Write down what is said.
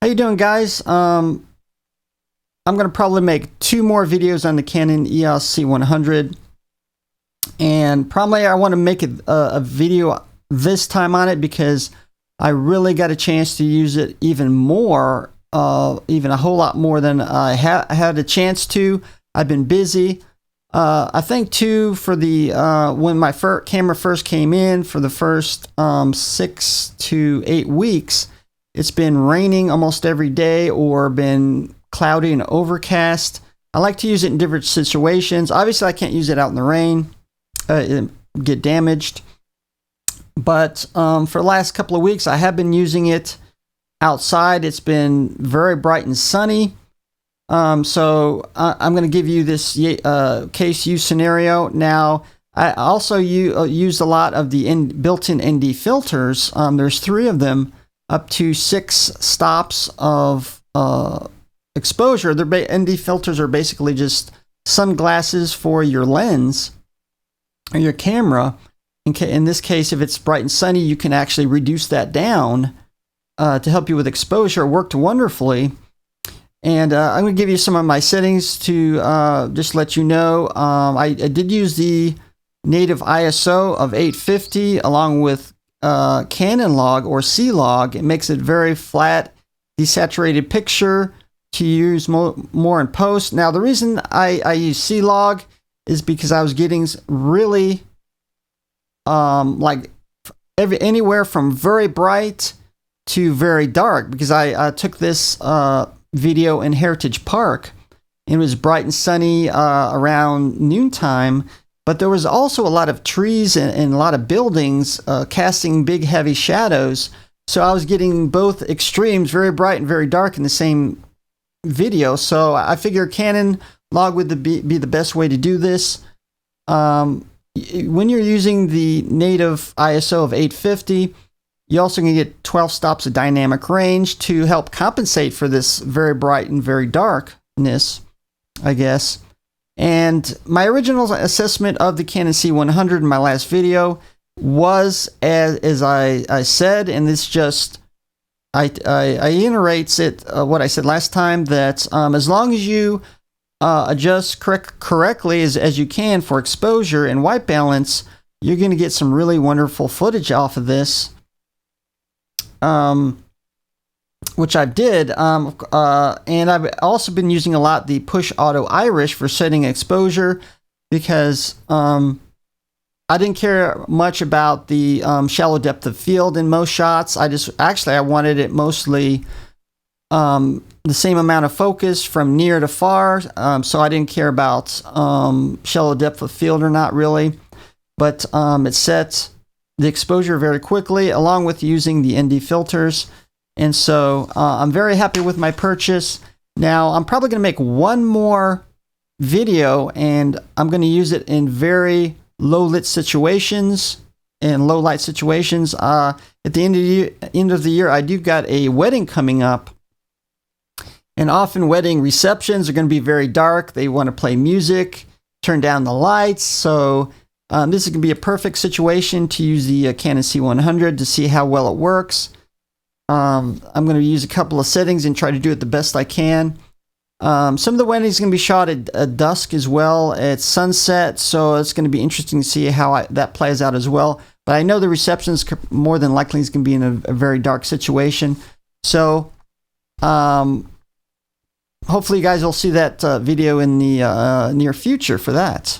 How you doing, guys? I'm going to probably make 2 more videos on the Canon EOS C100, and probably I want to make a video this time on it because I really got a chance to use it even more, even a whole lot more than I had a chance to. I've been busy. I think too, for the when my camera first came in, for the first 6 to 8 weeks, it's been raining almost every day or been cloudy and overcast. I like to use it in different situations. Obviously, I can't use it out in the rain. It get damaged. But for the last couple of weeks, I have been using it outside. It's been very bright and sunny. So I'm going to give you this case use scenario. Now, I also used a lot of the built-in ND filters. There's 3 of them, up to 6 stops of exposure. ND filters are basically just sunglasses for your lens or your camera. In this case, if it's bright and sunny, you can actually reduce that down to help you with exposure. It worked wonderfully. And I'm going to give you some of my settings to just let you know. I did use the native ISO of 850 along with Canon log or C log. It makes it very flat, desaturated picture to use more in post. Now, the reason I use C log is because I was getting really like anywhere from very bright to very dark, because I took this video in Heritage Park. It was bright and sunny around noontime, but there was also a lot of trees and a lot of buildings casting big heavy shadows. So I was getting both extremes, very bright and very dark, in the same video. So I figured Canon log would be the best way to do this. When you're using the native ISO of 850, you also can get 12 stops of dynamic range to help compensate for this very bright and very darkness, I guess. And my original assessment of the Canon C100 in my last video was as I said, and this just I iterates it what I said last time, that as long as you adjust correctly as you can for exposure and white balance, you're going to get some really wonderful footage off of this. Which I did, and I've also been using a lot the push auto iris for setting exposure, because I didn't care much about the shallow depth of field in most shots. I wanted it mostly the same amount of focus from near to far, so I didn't care about shallow depth of field or not really, but it sets the exposure very quickly, along with using the ND filters. And so I'm very happy with my purchase. Now, I'm probably going to make one more video, and I'm going to use it in very low lit situations and low light situations. At the end of the year, I do got a wedding coming up. And often wedding receptions are going to be very dark. They want to play music, turn down the lights. So this is going to be a perfect situation to use the Canon C100 to see how well it works. I'm going to use a couple of settings and try to do it the best I can. Some of the weddings are going to be shot at dusk as well, at sunset, so it's going to be interesting to see how that plays out as well. But I know the receptions more than likely is going to be in a very dark situation. So hopefully you guys will see that video in the near future for that.